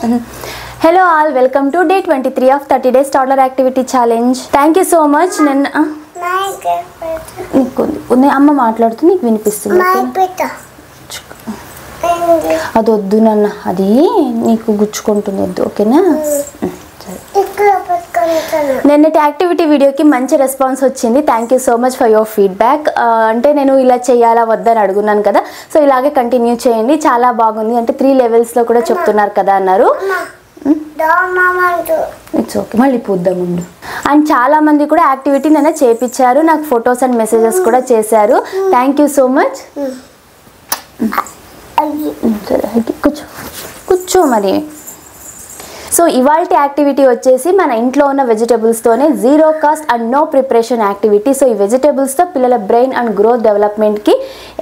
Hello all, welcome to day 23 of 30 days toddler activity challenge. Thank you so much. అమ్మ మాట్లాడుతూ నీకు వినిపిస్తుంది. అది వద్దు నాన్న, అది నీకు గుచ్చుకుంటుంది, వద్దు. ఓకేనా? నిన్నటి యాక్టివిటీ వీడియోకి మంచి రెస్పాన్స్ వచ్చింది. Thank you so much for your feedback. అంటే నేను ఇలా చేయాలా వద్దని అడుగున్నాను కదా, సో ఇలాగే కంటిన్యూ చేయండి, చాలా బాగుంది. అంటే 3 లెవెల్స్లో కూడా చెప్తున్నారు కదా అన్నారు. ఇట్స్ ఓకే, మళ్ళీ పూద్దాం ఉండు. అండ్ చాలా మంది కూడా యాక్టివిటీ నన్ను చేపించారు, నాకు ఫొటోస్ అండ్ మెసేజెస్ కూడా చేశారు. Thank you so much. కూర్చో కూర్చో మరి. సో ఇవాల్టి యాక్టివిటీ వచ్చేసి మన ఇంట్లో ఉన్న వెజిటబుల్స్తోనే zero cost and no preparation activity. So ఈ వెజిటబుల్స్తో పిల్లల బ్రెయిన్ అండ్ గ్రోత్ డెవలప్మెంట్కి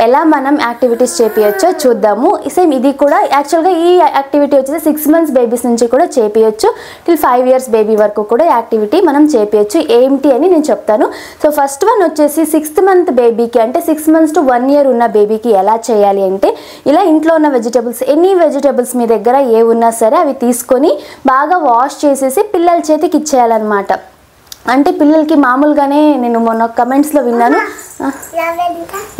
ఎలా మనం యాక్టివిటీస్ చేపించచ్చో చూద్దాము. సేమ్ ఇది కూడా యాక్చువల్గా ఈ యాక్టివిటీ వచ్చేసి 6 months బేబీస్ నుంచి కూడా చేపించచ్చు, till 5 years బేబీ వరకు కూడా యాక్టివిటీ మనం చేపించచ్చు. ఏంటి అని నేను చెప్తాను. సో ఫస్ట్ వన్ వచ్చేసి 6th month బేబీకి, అంటే 6 months to 1 year ఉన్న బేబీకి ఎలా చేయాలి అంటే, ఇలా ఇంట్లో ఉన్న వెజిటబుల్స్, ఎనీ వెజిటబుల్స్ మీ దగ్గర ఏ ఉన్నా సరే అవి తీసుకొని బాగా వాష్ చేసేసి పిల్లల చేతికి ఇచ్చేయాలన్నమాట. అంటే పిల్లలకి మామూలుగానే నేను మొన్న కమెంట్స్లో విన్నాను,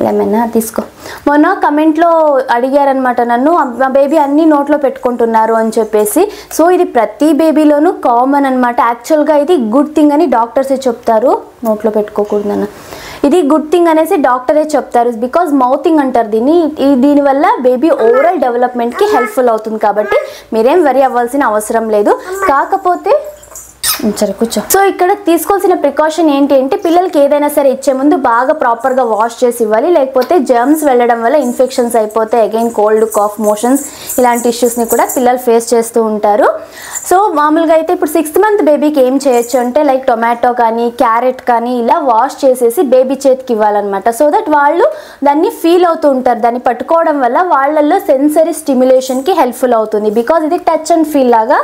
లెమన్నా తీసుకో, మొన్న కమెంట్లో అడిగారనమాట నన్ను, మా బేబీ అన్నీ నోట్లో పెట్టుకుంటున్నారు అని చెప్పేసి. సో ఇది ప్రతి బేబీలోనూ కామన్ అనమాట. యాక్చువల్గా ఇది గుడ్ థింగ్ అని డాక్టర్సే చెప్తారు, నోట్లో పెట్టుకోకూడదన్న, ఇది గుడ్ థింగ్ అనేసి డాక్టరే చెప్తారు. బికాజ్ మౌతింగ్ అంటారు దీన్ని. దీనివల్ల బేబీ ఓవరాల్ డెవలప్మెంట్కి హెల్ప్ఫుల్ అవుతుంది, కాబట్టి మీరేం వరి అవ్వాల్సిన అవసరం లేదు. కాకపోతే సరే కూర్చో. సో ఇక్కడ తీసుకోవాల్సిన ప్రికాషన్ ఏంటి అంటే, పిల్లలకి ఏదైనా సరే ఇచ్చే ముందు బాగా ప్రాపర్గా వాష్ చేసి ఇవ్వాలి, లేకపోతే జర్మ్స్ వెళ్ళడం వల్ల ఇన్ఫెక్షన్స్ అయిపోతే అగైన్ కోల్డ్, కాఫ్, మోషన్స్ ఇలాంటి ఇష్యూస్ని కూడా పిల్లలు ఫేస్ చేస్తూ ఉంటారు. సో మామూలుగా అయితే ఇప్పుడు 6th month బేబీకి ఏం చేయొచ్చు అంటే, లైక్ టొమాటో కానీ క్యారెట్ కానీ ఇలా వాష్ చేసేసి బేబీ చేతికి ఇవ్వాలన్నమాట. సో దట్ వాళ్ళు దాన్ని ఫీల్ అవుతూ ఉంటారు. దాన్ని పట్టుకోవడం వల్ల వాళ్ళల్లో సెన్సరీ స్టిమ్యులేషన్కి హెల్ప్ఫుల్ అవుతుంది. బికాజ్ ఇది టచ్ అండ్ ఫీల్ లాగా,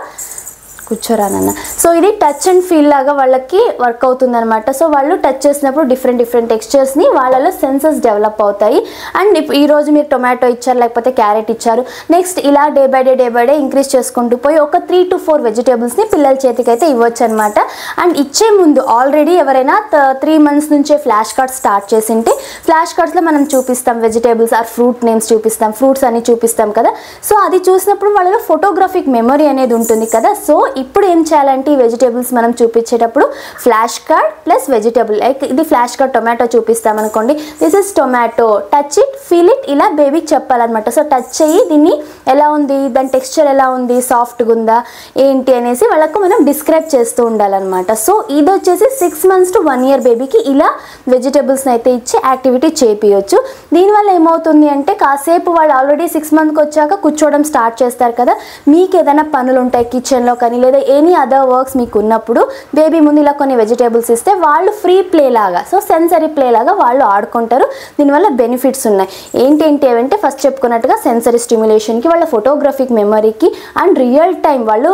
కూర్చోరానన్న. సో ఇది టచ్ అండ్ ఫీల్ లాగా వాళ్ళకి వర్క్ అవుతుంది అనమాట. సో వాళ్ళు టచ్ చేసినప్పుడు డిఫరెంట్ టెక్స్చర్స్ని వాళ్ళలో సెన్సెస్ డెవలప్ అవుతాయి. అండ్ ఈరోజు మీరు టొమాటో ఇచ్చారు, లేకపోతే క్యారెట్ ఇచ్చారు, నెక్స్ట్ ఇలా డే బై డే ఇంక్రీజ్ చేసుకుంటూ పోయి ఒక 3 to 4 వెజిటేబుల్స్ని పిల్లల చేతికి అయితే ఇవ్వచ్చు అనమాట. అండ్ ఇచ్చే ముందు ఆల్రెడీ ఎవరైనా 3 months నుంచే ఫ్లాష్ కార్డ్స్ స్టార్ట్ చేసింటే, ఫ్లాష్ కార్డ్స్లో మనం చూపిస్తాం వెజిటేబుల్స్ ఆర్ ఫ్రూట్ నేమ్స్ చూపిస్తాం, ఫ్రూట్స్ అన్ని చూపిస్తాం కదా. సో అది చూసినప్పుడు వాళ్ళలో ఫోటోగ్రాఫిక్ మెమరీ అనేది ఉంటుంది కదా. సో ఇప్పుడు ఏం చేయాలంటే, ఈ వెజిటేబుల్స్ మనం చూపించేటప్పుడు flash card plus vegetable, like ఇది ఫ్లాష్ కార్డ్ టొమాటో చూపిస్తాం అనుకోండి, this is tomato, touch it, feel it, ఇలా బేబీకి చెప్పాలన్నమాట. సో టచ్ చేయి, దీన్ని ఎలా ఉంది, దాని టెక్స్చర్ ఎలా ఉంది, సాఫ్ట్గా ఉందా ఏంటి అనేసి వాళ్ళకు మనం డిస్క్రైబ్ చేస్తూ ఉండాలన్నమాట. సో ఇది వచ్చేసి 6 months to 1 year బేబీకి ఇలా వెజిటేబుల్స్ని అయితే ఇచ్చి యాక్టివిటీ చేపించవచ్చు. దీనివల్ల ఏమవుతుంది అంటే, కాసేపు వాళ్ళు ఆల్రెడీ 6 months వచ్చాక కూర్చోవడం స్టార్ట్ చేస్తారు కదా, మీకు ఏదైనా పనులు ఉంటాయి కిచెన్లో కానీ, లేదా ఎనీ అదర్ వర్క్స్ మీకు ఉన్నప్పుడు బేబీ ముందు ఇలా కొన్ని వెజిటేబుల్స్ ఇస్తే వాళ్ళు ఫ్రీ ప్లే లాగా, సో సెన్సరీ ప్లే లాగా వాళ్ళు ఆడుకుంటారు. దీనివల్ల బెనిఫిట్స్ ఉన్నాయి. ఏంటి అంటే, ఫస్ట్ చెప్పుకున్నట్టుగా సెన్సరీ స్టిమ్యులేషన్కి, వాళ్ళ ఫోటోగ్రాఫిక్ మెమరీకి అండ్ రియల్ టైం వాళ్ళు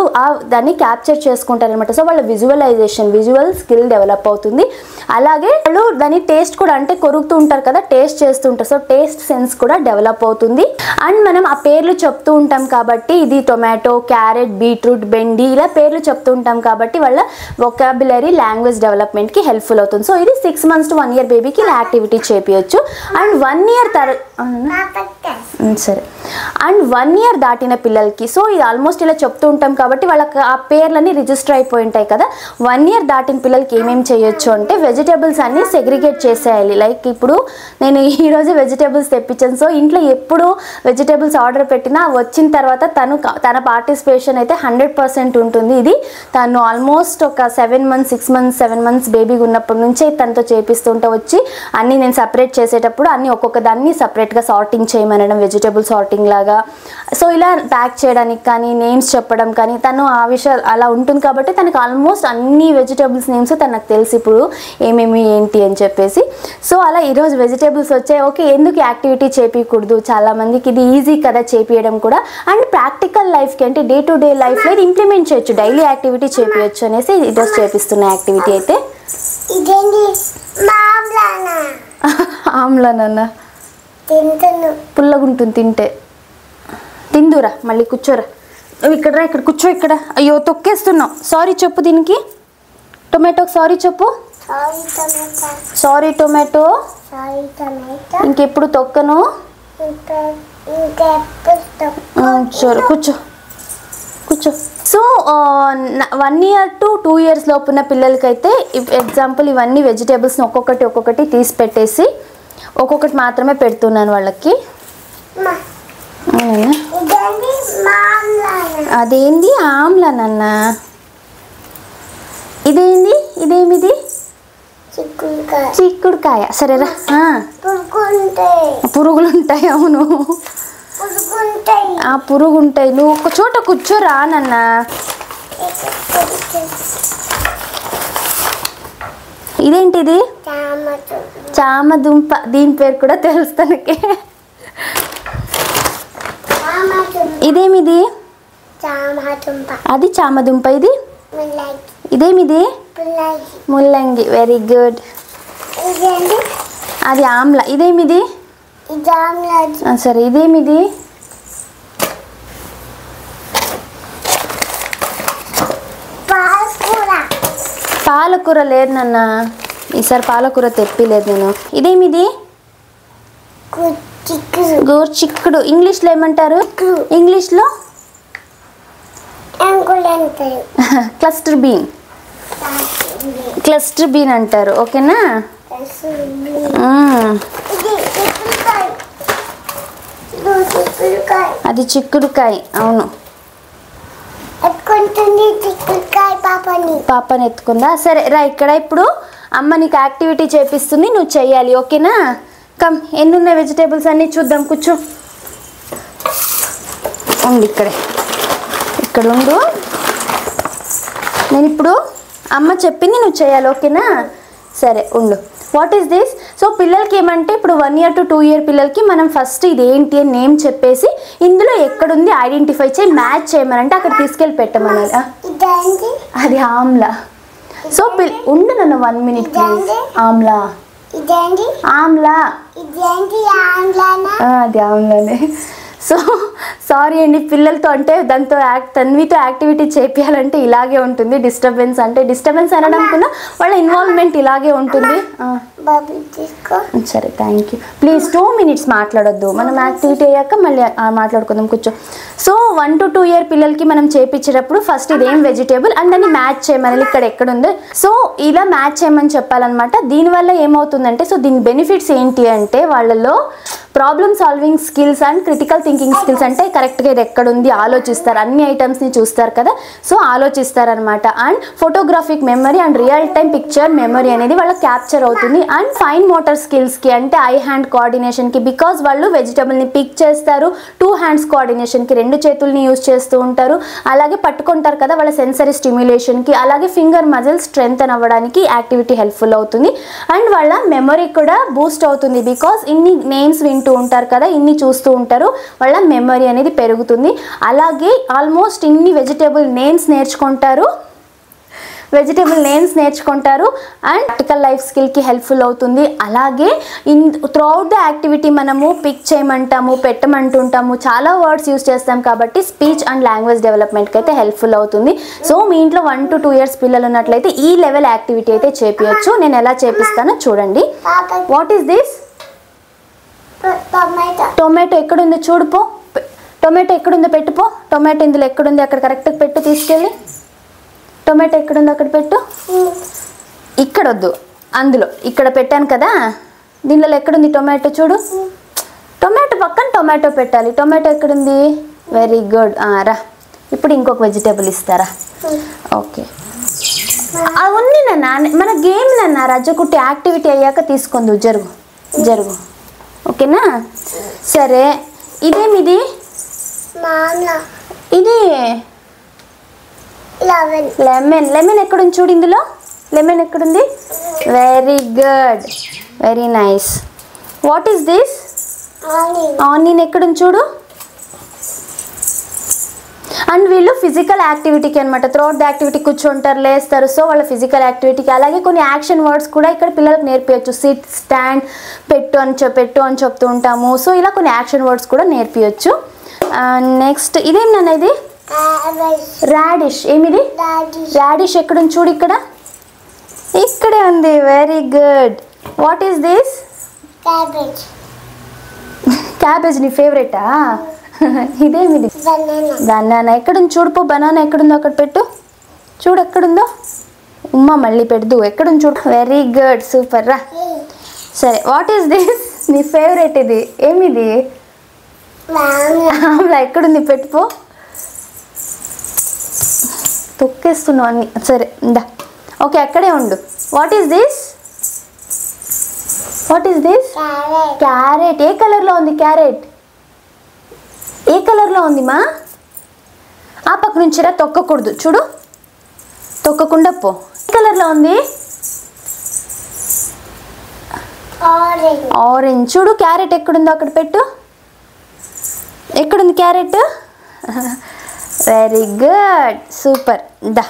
దాన్ని క్యాప్చర్ చేసుకుంటారు అనమాట. సో వాళ్ళ విజువల్ స్కిల్ డెవలప్ అవుతుంది. అలాగే వాళ్ళు దాని టేస్ట్ కూడా, అంటే కొరుకుతూ ఉంటారు కదా, టేస్ట్ చేస్తూ ఉంటారు. సో టేస్ట్ సెన్స్ కూడా డెవలప్ అవుతుంది. అండ్ మనం ఆ పేర్లు చెప్తూ ఉంటాం కాబట్టి, ఇది టొమాటో, క్యారెట్, బీట్రూట్, బెండి ఇలా పేర్లు చెప్తూ ఉంటాం కాబట్టి వాళ్ళ వొకాబులరీ, లాంగ్వేజ్ డెవలప్మెంట్కి హెల్ప్ఫుల్ అవుతుంది. సో ఇది 6 months to 1 year బేబీకి ఇలా యాక్టివిటీ చేపించవచ్చు. అండ్ 1 year సరే, అండ్ 1 year దాటిన పిల్లలకి, సో ఇది ఆల్మోస్ట్ ఇలా చెప్తూ ఉంటాం కాబట్టి వాళ్ళకి ఆ పేర్లన్నీ రిజిస్టర్ అయిపోయి ఉంటాయి కదా. 1 year దాటిన పిల్లలకి ఏమేమి చేయొచ్చు అంటే, వెజిటేబుల్స్ అన్నీ సెగ్రిగేట్ చేసేయాలి. లైక్ ఇప్పుడు నేను ఈరోజు వెజిటేబుల్స్ తెప్పించాను, సో ఇంట్లో ఎప్పుడు వెజిటేబుల్స్ ఆర్డర్ పెట్టినా వచ్చిన తర్వాత తన పార్టిసిపేషన్ అయితే 100% ఉంటుంది. ఇది తను ఆల్మోస్ట్ ఒక 7 months 6 months 7 months బేబీ ఉన్నప్పటి నుంచే తనతో చేపిస్తుంటే వచ్చి అన్నీ నేను సపరేట్ చేసేటప్పుడు అన్నీ ఒక్కొక్క దాన్ని సపరేట్గా సార్టింగ్ చేయమనడం, వెజిటేబుల్ సార్టింగ్ లాగా. సో ఇలా ప్యాక్ చేయడానికి కానీ, నేమ్స్ చెప్పడం కానీ, తను ఆ విషయాలు అలా ఉంటుంది కాబట్టి తనకు ఆల్మోస్ట్ అన్ని వెజిటేబుల్స్ నేమ్స్ తనకు తెలిసి ఇప్పుడు ఏమేమి ఏంటి అని చెప్పేసి. సో అలా ఈరోజు వెజిటేబుల్స్ వచ్చాయి. ఓకే, ఎందుకు యాక్టివిటీ చేపించకూడదు, చాలామందికి ఇది ఈజీ కదా చేపించడం కూడా. అండ్ ప్రాక్టికల్ లైఫ్కి అంటే డే టు డే లైఫ్లో ఇది ఇంప్లిమెంట్ చేయొచ్చు, డైలీ యాక్టివిటీ చేపించచ్చు అనేసి ఈరోజు చేపిస్తున్న యాక్టివిటీ అయితే. ఆమ్లానన్న పుల్లగుంటుంది తింటే, తిందురా, మళ్ళీ కూర్చోరా. ఇక్కడ రా, ఇక్కడ కూర్చో, ఇక్కడ. అయ్యో తొక్కేస్తున్నావు. సారీ చెప్పు దీనికి. టొమాటోకి సారీ చెప్పు. సారీ టొమాటో, ఇంకెప్పుడు తొక్కను. సరే కూర్చో కూర్చో. సో 1 year to 2 years లోపు ఉన్న పిల్లలకైతే ఎగ్జాంపుల్ ఇవన్నీ వెజిటేబుల్స్ని ఒక్కొక్కటి తీసి పెట్టేసి ఒక్కొక్కటి మాత్రమే పెడుతున్నాను వాళ్ళకి. అదేంది ఆమ్లా నాన్న? ఇదేమిది? చిక్కుడుకాయ. సరేరా. పురుగులు ఉంటాయి. అవును పురుగు ఉంటాయి. నువ్వు ఒక చోట కూర్చోరా నాన్న. ఇదేంటిది? చామదుంప. దీని పేరు కూడా తెలుసు తనకి. ఇదేమిది? అది చామదుంప. ఇదేమిది? ముల్లంగి. Very good. అది ఆమ్లా. ఇదేమిది? సరే ఇదేమిది? పాలకూర లేదు నాన్న, ఈసారి పాలకూర తెప్పిలేదు నేను. ఇదేమిది? గోరుచిక్కుడు. ఇంగ్లీష్లో ఏమంటారు? ఇంగ్లీష్లో క్లస్టర్ బీన్. క్లస్టర్ బీన్ అంటారు. ఓకేనా? అది చిక్కుడుకాయ. అవును పాపని ఎత్తుకుందా? సరే రా, ఇక్కడ ఇప్పుడు అమ్మ నీకు యాక్టివిటీ చేపిస్తుంది, నువ్వు చెయ్యాలి. ఓకేనా? కమ్, ఎన్ని ఉన్నాయి వెజిటేబుల్స్ అన్నీ చూద్దాం. కూర్చో. ఉండు ఇక్కడ ఉండు. నేను ఇప్పుడు అమ్మ చెప్పింది నువ్వు చేయాలి. ఓకేనా? సరే ఉండు. What is this? సో పిల్లలకి ఏమంటే ఇప్పుడు 1 year to 2 year పిల్లలకి మనం ఫస్ట్ ఇది ఏంటి అని నేమ్ చెప్పేసి ఇందులో ఎక్కడుంది ఐడెంటిఫై చేయి, మ్యాచ్ చేయమనంటే అక్కడ తీసుకెళ్ళి పెట్టమనాలి. అది ఆమ్లా. సో ఉండు నన్ను 1 minute ప్లీజ్. ఆమ్లా. ఆమ్లా. అది ఆమ్లానే. సో సారీ అండి పిల్లలతో, అంటే దాంతో తన్వితో యాక్టివిటీ చేపియాలంటే ఇలాగే ఉంటుంది. డిస్టర్బెన్స్ అనడం కన్నా వాళ్ళ ఇన్వాల్వ్మెంట్ ఇలాగే ఉంటుంది. సరే థ్యాంక్ యూ. ప్లీజ్ 2 minutes మాట్లాడొద్దు, మనం యాక్టివిటీ అయ్యాక మళ్ళీ మాట్లాడుకుందాం. కూర్చో. సో 1 to 2 year పిల్లలకి మనం చేపించేటప్పుడు ఫస్ట్ ఇదేం వెజిటేబుల్ అండ్ దాన్ని మ్యాచ్ చేయమని ఇక్కడ ఎక్కడుందో సో ఇలా మ్యాచ్ చేయమని చెప్పాలన్నమాట. దీనివల్ల ఏమవుతుందంటే, సో దీని బెనిఫిట్స్ ఏంటి అంటే వాళ్ళలో problem solving skills and critical thinking skills, అంటే కరెక్ట్గా ఇది ఎక్కడుంది ఆలోచిస్తారు, అన్ని ఐటమ్స్ని చూస్తారు కదా, సో ఆలోచిస్తారనమాట. And photographic memory and real time picture memory అనేది వాళ్ళకి క్యాప్చర్ అవుతుంది. అండ్ ఫైన్ మోటార్ స్కిల్స్కి, అంటే ఐ హ్యాండ్ కోఆర్డినేషన్కి, బికాజ్ వాళ్ళు వెజిటబుల్ని పిక్ చేస్తారు, 2 hands కోఆర్డినేషన్కి 2 చేతుల్ని యూజ్ చేస్తూ ఉంటారు, అలాగే పట్టుకుంటారు కదా వాళ్ళ సెన్సరీ స్టిమ్యులేషన్కి, అలాగే ఫింగర్ మజిల్ స్ట్రెంగ్తన్ అవ్వడానికి యాక్టివిటీ హెల్ప్ఫుల్ అవుతుంది. అండ్ వాళ్ళ మెమరీ కూడా బూస్ట్ అవుతుంది, బికాజ్ ఇన్ని నేమ్స్ వింటూ ఉంటారు కదా, ఇన్ని చూస్తూ ఉంటారు, వాళ్ళ మెమరీ అనేది పెరుగుతుంది. అలాగే ఆల్మోస్ట్ ఇన్ని వెజిటేబుల్ నేమ్స్ నేర్చుకుంటారు అండ్ ప్రాక్టికల్ లైఫ్ స్కిల్కి హెల్ప్ఫుల్ అవుతుంది. అలాగే త్రూఅవుట్ ద యాక్టివిటీ మనము పిక్ చేయమంటాము, పెట్టమంటుంటాము, చాలా వర్డ్స్ యూజ్ చేస్తాం కాబట్టి స్పీచ్ అండ్ లాంగ్వేజ్ డెవలప్మెంట్కి అయితే హెల్ప్ఫుల్ అవుతుంది. సో మీ ఇంట్లో 1 to 2 years పిల్లలు ఉన్నట్లయితే ఈ లెవెల్ యాక్టివిటీ అయితే చేపించచ్చు. నేను ఎలా చేపిస్తానో చూడండి. What is this? టొమాటో ఎక్కడుందో చూడుపో. టొమాటో ఎక్కడుందో పెట్టుపో. టొమాటో ఇందులో ఎక్కడుంది అక్కడ కరెక్ట్గా పెట్టు, తీసుకెళ్ళి. టొమాటో ఎక్కడుందో అక్కడ పెట్టు. ఇక్కడ వద్దు, అందులో ఇక్కడ పెట్టాను కదా, దీనిలో ఎక్కడుంది టొమాటో చూడు. టొమాటో పక్కన టొమాటో పెట్టాలి. టొమాటో ఎక్కడుంది? Very good. రా, ఇప్పుడు ఇంకొక వెజిటేబుల్ ఇస్తారా? ఓకే, అవన్నీ నాన్న మన గేమ్ నాన్న. రజ్జకుట్టి యాక్టివిటీ అయ్యాక తీసుకుందు. జరుగు ఓకేనా? సరే ఇదేమిది? ఇది లెమన్ ఎక్కడుంది చూడు. ఇందులో లెమన్ ఎక్కడుంది? Very good, very nice. What is this? Onion ఎక్కడుంది చూడు. అండ్ వీళ్ళు ఫిజికల్ యాక్టివిటీకి అనమాట, త్రూఅవుట్ ద యాక్టివిటీ కూర్చుంటారు, లేస్తారు, సో వాళ్ళ ఫిజికల్ యాక్టివిటీకి. అలాగే కొన్ని యాక్షన్ వర్డ్స్ కూడా ఇక్కడ పిల్లలకు నేర్పించచ్చు. సిట్, స్టాండ్, పెట్టు అని చెప్తూ ఉంటాము. సో ఇలా కొన్ని యాక్షన్ వర్డ్స్ కూడా నేర్పించచ్చు. నెక్స్ట్ ఇదేం నాన్న? ఇది రాడిష్. ఏమిది? రాడిష్. ఎక్కడుంది చూడు, ఇక్కడ ఇక్కడే ఉంది. Very good. What is this? Cabbage నీ ఫేవరెటా? ఇదేమిది? బనానా. ఎక్కడుంది చూడుపో. బనానా ఎక్కడుందో అక్కడ పెట్టు. చూడు ఎక్కడుందో. ఉమ్మా మళ్ళీ పెడదు. ఎక్కడుంది చూడు. వెరీ గుడ్, సూపర్ రా. సరే, వాట్ ఈస్ దిస్? నీ ఫేవరెట్ ఇది. ఏమిది? ఆమ్లా. ఎక్కడుంది? పెట్టుపో. తొక్కేస్తున్నావు అన్ని. సరే ఇందా. ఓకే, అక్కడే ఉండు. What is this? What is this? Carrot. ఏ కలర్లో ఉంది క్యారెట్? ఏ కలర్లో ఉంది మా? ఆ పక్క నుంచి రా, తొక్కకూడదు. చూడు, తొక్కకుండా పో. ఏ కలర్లో ఉంది? ఆరెంజ్. చూడు క్యారెట్ ఎక్కడుందో అక్కడ పెట్టు. ఎక్కడుంది క్యారెట్? Very good, super. దా.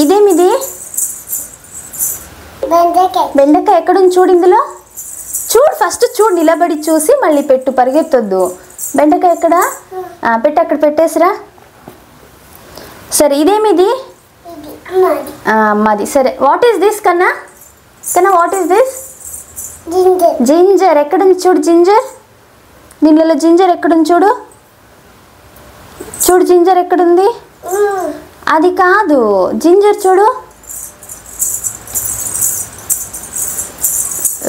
ఇదేమిది? బెండకాయ. ఎక్కడుంది చూడు ఇందులో. చూడు ఫస్ట్, చూడు నిలబడి చూసి మళ్ళీ పెట్టు, పరిగెత్తొద్దు. బెండకాయ ఎక్కడ? పెట్టు, అక్కడ పెట్టేసిరా. సరే, ఇదేమిది? అమ్మది. సరే, వాట్ ఈస్ దిస్ కన్నా? కన్నా, వాట్ ఈస్ దిస్? జింజర్. ఎక్కడుంది చూడు జింజర్. దీనిలో జింజర్ ఎక్కడుంది చూడు. చూడు జింజర్ ఎక్కడుంది. అది కాదు, జింజర్ చూడు.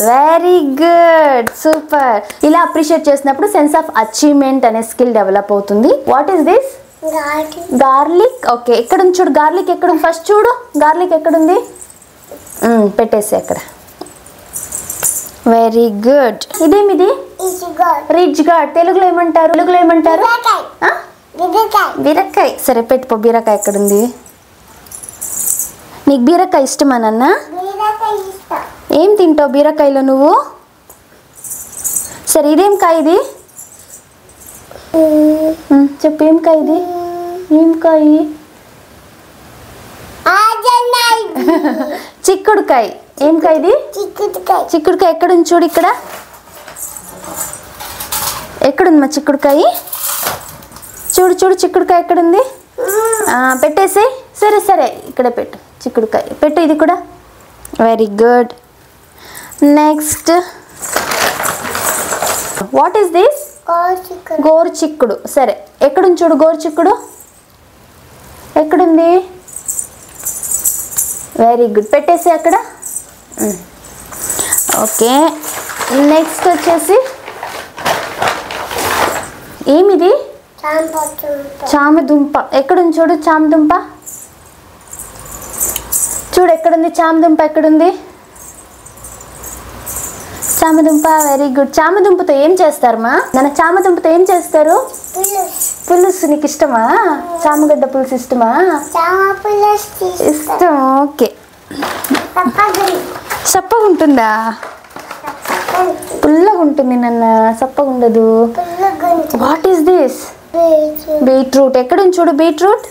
Very good, super. ఇలా అప్రిషియేట్ చేసినప్పుడు సెన్స్ ఆఫ్ అచీవ్మెంట్ అనే స్కిల్ డెవలప్ అవుతుంది. What is this? Garlic. Okay, ఎక్కడుంది చూడు గార్లిక్. ఎక్కడుంది ఫస్ట్ చూడు. గార్లిక్ ఎక్కడుంది? పెట్టేసి అక్కడ. Very good. ఇదేమిది? Ridge gourd. తెలుగులో ఏమంటారు? తెలుగులో ఏమంటారు? బీరకాయ. సరే పెట్టుకో. బీరకాయ ఎక్కడుంది? నీకు బీరకాయ ఇష్టమా నాన్న? ఏం తింటావు బీరకాయలో నువ్వు? సరే, ఇదేం కాయ ఇది? చెప్పు, ఏం కాయ ఇది? ఏం కాయ? చిక్కుడుకాయ. ఏం కాయ ఇది? చిక్కుడుకాయ. ఎక్కడుంది చూడు ఇక్కడ. ఎక్కడుంది మా చిక్కుడుకాయ? చూడు చూడు చిక్కుడుకాయ ఎక్కడుంది. పెట్టేసి. సరే సరే, ఇక్కడ పెట్టు. చిక్కుడుకాయ పెట్టు. ఇది కూడా. Very good. Next, what is this? గోరు చిక్కుడు. సరే, ఎక్కడుంది చూడు గోరు చిక్కుడు. ఎక్కడుంది? వెరీ గుడ్, పెట్టేసి అక్కడ. ఓకే, నెక్స్ట్ వచ్చేసి ఏమిది? చామదుంప. ఎక్కడుంది చూడు చామదుంప. చూడు ఎక్కడుంది చామదుంప. ఎక్కడుంది చామదుంప? Very good. చామదుంపతో ఏం చేస్తారు మా? నన్ను చామదుంపతో ఏం చేస్తారు? పులుసు. నీకు ఇష్టమా? చామగడ్డ పులుసు ఇష్టమా? ఇష్టం. ఓకే, చప్పగా ఉంటుందా? పుల్లగా ఉంటుంది నాన్న, చప్పగా ఉండదు. What is this? బీట్రూట్. ఎక్కడుంది చూడు beetroot.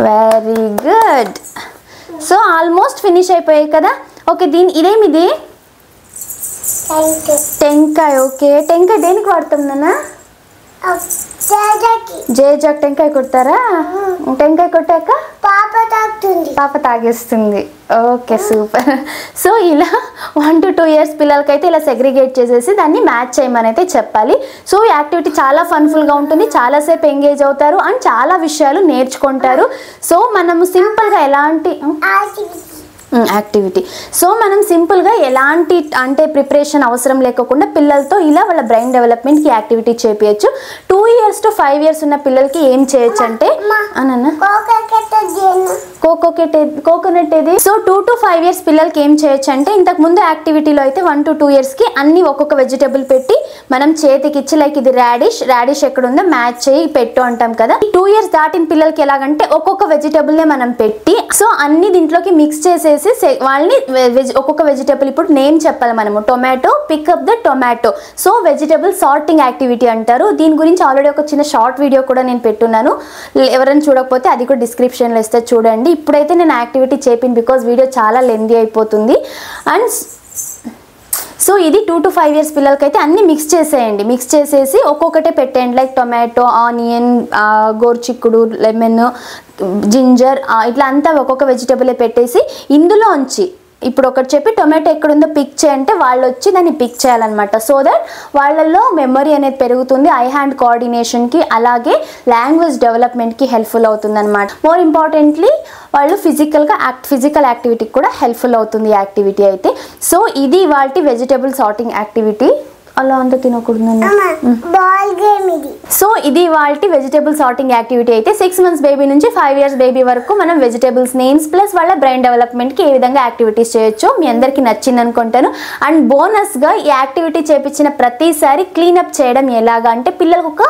Very good. So almost finish అయిపోయాయి కదా. ఓకే, ఇదేమిది? టెంకాయ. ఓకే, టెంకాయ దేనికి వాడతాం నాన్న? జేజాక్. టెంకాయ కొడతారా? టెంకాయ కొట్టాక పాప తాగేస్తుంది. Okay, super. సో ఇలా 1 to 2 years పిల్లలకైతే ఇలా సెగ్రిగేట్ చేసేసి దాన్ని మ్యాచ్ చేయమని అయితే చెప్పాలి. సో ఈ యాక్టివిటీ చాలా ఫన్ఫుల్గా ఉంటుంది, చాలాసేపు ఎంగేజ్ అవుతారు అండ్ చాలా విషయాలు నేర్చుకుంటారు. సో మనము సింపుల్గా ఎలాంటి యాక్టివిటీ మనం సింపుల్గా ఎలాంటి అంటే ప్రిపరేషన్ అవసరం లేకుండా పిల్లలతో ఇలా వాళ్ళ బ్రెయిన్ డెవలప్మెంట్కి యాక్టివిటీ చేయించచ్చు. 2 years to 5 years ఉన్న పిల్లలకి ఏం చేయొచ్చు అంటే కోకోనట్ ఏది? సో 2 to 5 years పిల్లలకి ఏం చేయొచ్చు అంటే ఇంతకు ముందు యాక్టివిటీలో అయితే 1 to 2 yearsకి అన్ని ఒక్కొక్క వెజిటబుల్ పెట్టి మనం చేతికి ఇచ్చి లైక్ ఇది రాడిష్ ఎక్కడుందో మ్యాచ్ చేయి పెట్టు అంటాం కదా. 2 years దాటిన పిల్లలకి ఎలాగంటే ఒక్కొక్క వెజిటబుల్నే మనం పెట్టి సో అన్ని దీంట్లోకి మిక్స్ చేసేసి వాళ్ళని ఒక్కొక్క వెజిటబుల్ ఇప్పుడు నేమ్ చెప్పాలి మనము. Tomato, pick up the tomato. So vegetable sorting activity అంటారు. దీని గురించి ఆల్రెడీ ఒక చిన్న షార్ట్ వీడియో కూడా నేను పెట్టున్నాను, ఎవరైనా చూడకపోతే అది కూడా డిస్క్రిప్షన్లో ఇస్తే చూడండి. ఇప్పుడైతే నేను యాక్టివిటీ చేపిను బికాజ్ వీడియో చాలా లెందీ అయిపోతుంది. అండ్ సో ఇది 2 to 5 years పిల్లలకైతే అన్ని మిక్స్ చేసేయండి, మిక్స్ చేసేసి ఒక్కొక్కటే పెట్టేయండి. లైక్ టొమాటో, ఆనియన్, గోరుచిక్కుడు, లెమన్, జింజర్, ఇట్లా అంతా ఒక్కొక్క వెజిటబుల్ పెట్టేసి ఇందులోంచి ఇప్పుడు ఒకటి చెప్పి టొమాటో ఎక్కడుందో పిక్ చేయంటే వాళ్ళు వచ్చి దాన్ని పిక్ చేయాలన్నమాట. సో దట్ వాళ్ళల్లో మెమరీ అనేది పెరుగుతుంది, ఐ హ్యాండ్ కోఆర్డినేషన్కి, అలాగే లాంగ్వేజ్ డెవలప్మెంట్కి హెల్ప్ఫుల్ అవుతుంది అనమాట. మోర్ ఇంపార్టెంట్లీ వాళ్ళు ఫిజికల్ యాక్టివిటీకి కూడా హెల్ప్ఫుల్ అవుతుంది ఈ యాక్టివిటీ అయితే. సో ఇది వాటి వెజిటబుల్ సార్టింగ్ యాక్టివిటీ. అలా అంతా తినకూడదు. సో ఇది వాటి వెజిటబుల్ సార్టింగ్ యాక్టివిటీ అయితే 6 months బేబీ నుంచి 5 years బేబీ వరకు మనం వెజిటబుల్స్ నేమ్స్ ప్లస్ వాళ్ళ బ్రెయిన్ డెవలప్మెంట్కి ఏ విధంగా యాక్టివిటీస్ చేయొచ్చు మీ అందరికీ నచ్చింది అనుకుంటాను. అండ్ బోనస్గా ఈ యాక్టివిటీ చేపించిన ప్రతిసారి క్లీనప్ చేయడం ఎలాగా అంటే పిల్లలకు ఒక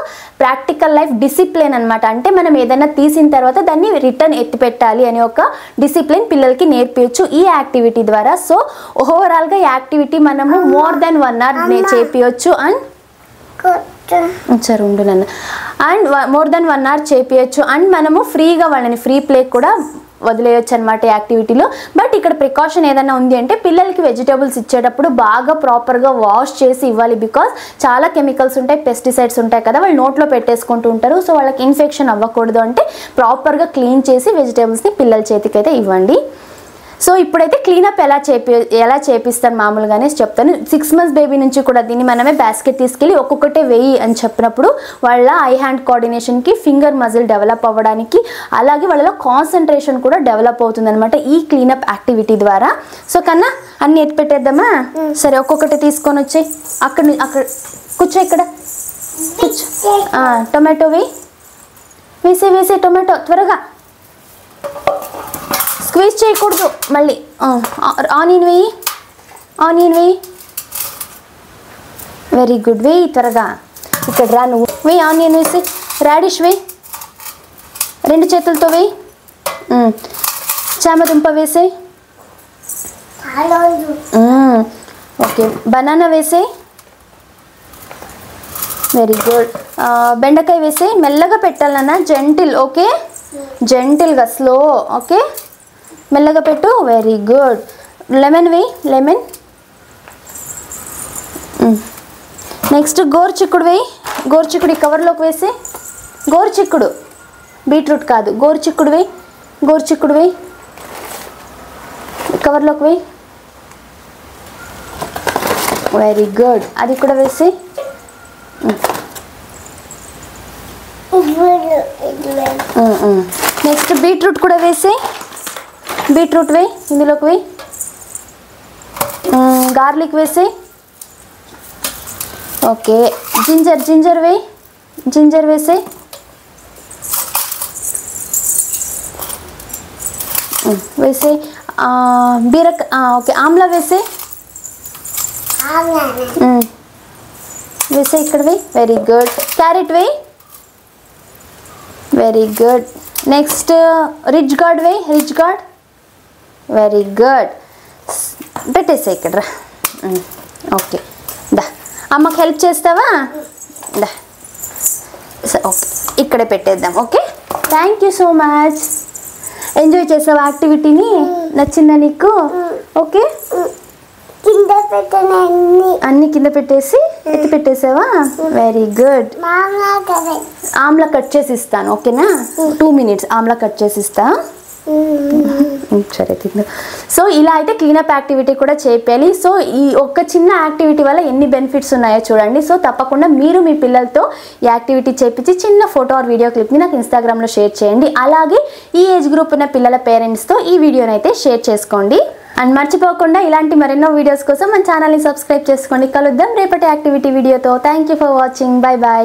ప్రాక్టికల్ లైఫ్ డిసిప్లిన్ అనమాట. అంటే మనం ఏదైనా తీసిన తర్వాత దాన్ని రిటర్న్ ఎత్తి పెట్టాలి అనే ఒక డిసిప్లిన్ పిల్లలకి నేర్పించచ్చు ఈ యాక్టివిటీ ద్వారా. సో ఓవరాల్గా ఈ యాక్టివిటీ మనము మోర్ దెన్ 1 hour చేపించచ్చు అండ్ సరే ఉండు నన్ను అండ్ మోర్ దెన్ 1 hour చేపించచ్చు. అండ్ మనము ఫ్రీగా వాళ్ళని ఫ్రీ ప్లే కూడా వదిలేయచ్చు అనమాట యాక్టివిటీలో. బట్ ఇక్కడ ప్రికాషన్ ఏదైనా ఉంది అంటే పిల్లలకి వెజిటేబుల్స్ ఇచ్చేటప్పుడు బాగా ప్రాపర్గా వాష్ చేసి ఇవ్వాలి. బికాస్ చాలా కెమికల్స్ ఉంటాయి, పెస్టిసైడ్స్ ఉంటాయి కదా, వాళ్ళు నోట్లో పెట్టేసుకుంటూ ఉంటారు. సో వాళ్ళకి ఇన్ఫెక్షన్ అవ్వకూడదు అంటే ప్రాపర్గా క్లీన్ చేసి వెజిటేబుల్స్ని పిల్లల చేతికి అయితే ఇవ్వండి. సో ఇప్పుడైతే క్లీనప్ ఎలా చేపిస్తాను మామూలుగానే చెప్తాను. 6 months బేబీ నుంచి కూడా దీన్ని మనమే బాస్కెట్ తీసుకెళ్ళి ఒక్కొక్కటే వేయి అని చెప్పినప్పుడు వాళ్ళ ఐ హ్యాండ్ కోఆర్డినేషన్కి, ఫింగర్ మజిల్ డెవలప్ అవ్వడానికి, అలాగే వాళ్ళలో కాన్సన్ట్రేషన్ కూడా డెవలప్ అవుతుంది అనమాట ఈ క్లీనప్ యాక్టివిటీ ద్వారా. సో కన్నా అన్ని ఎత్తి పెట్టేద్దామా? సరే ఒక్కొక్కటి తీసుకొని వచ్చి అక్కడ కూర్చో, ఇక్కడ కూర్చో. టొమాటో వేసే టొమాటో త్వరగా స్క్వీజ్ చేయకూడదు మళ్ళీ. ఆనియన్ వేయి. వెరీ గుడ్, వేయి త్వరగా. ఇక్కడ రా నువ్వు, వేయి ఆనియన్ వేసి. రాడిష్ వేయి, 2 చేతులతో వేయి. చామదుంప వేసే. ఓకే, బనానా వేసే. Very good. బెండకాయ వేసే. మెల్లగా పెట్టాలన్నా, జెంటిల్. ఓకే, జెంటిల్గా, స్లో. ఓకే, మెల్లగా పెట్టు. Very good. లెమన్ వేయి, లెమన్. నెక్స్ట్ గోరుచిక్కుడు వేయి. గోరుచిక్కుడు ఈ కవర్లోకి వేసి. గోరుచిక్కుడు, బీట్రూట్ కాదు, గోరుచిక్కుడు వేయి. కవర్లోకి వేయి. వెరీ గుడ్, అది కూడా వేసి. నెక్స్ట్ బీట్రూట్ కూడా వేసి. బీట్రూట్ వేయి, ఇందులోకి వేయి. గార్లిక్ వేసి. ఓకే, జింజర్ వేయి. జింజర్ వేసి. ఓకే, ఆమ్లా వేసి. ఇక్కడ వేయి. Very good. క్యారెట్ వేయి. Very good. Next ridge gourd వేయి. Very good. పెట్టేసే ఇక్కడ రా. ఓకే, దా అమ్మకి హెల్ప్ చేస్తావా? దా, ఓకే, ఇక్కడే పెట్టేద్దాం. Okay, thank you so much. Enjoy చేసావా యాక్టివిటీని? నచ్చిందా నీకు? ఓకే, అన్ని కింద పెట్టేసి ఎత్తి పెట్టేసావా? Very good. ఆమ్లా కట్ చేసి ఇస్తాను, ఓకేనా? 2 minutes ఆమ్లా కట్ చేసి ఇస్తా. సరే తిందా. సో ఇలా అయితే క్లీనప్ యాక్టివిటీ కూడా చేయాలి. సో ఈ ఒక్క చిన్న యాక్టివిటీ వల్ల ఎన్ని బెనిఫిట్స్ ఉన్నాయో చూడండి. సో తప్పకుండా మీరు మీ పిల్లలతో ఈ యాక్టివిటీ చేపించి చిన్న ఫోటో ఆర్ వీడియో క్లిప్ని నాకు ఇన్స్టాగ్రామ్లో షేర్ చేయండి. అలాగే ఈ ఏజ్ గ్రూప్ ఉన్న పిల్లల పేరెంట్స్తో ఈ వీడియోని అయితే షేర్ చేసుకోండి. అండ్ మర్చిపోకుండా ఇలాంటి మరెన్నో వీడియోస్ కోసం మన ఛానల్ని సబ్స్క్రైబ్ చేసుకోండి. కలుద్దాం రేపటి యాక్టివిటీ వీడియోతో. Thank you for watching. Bye bye.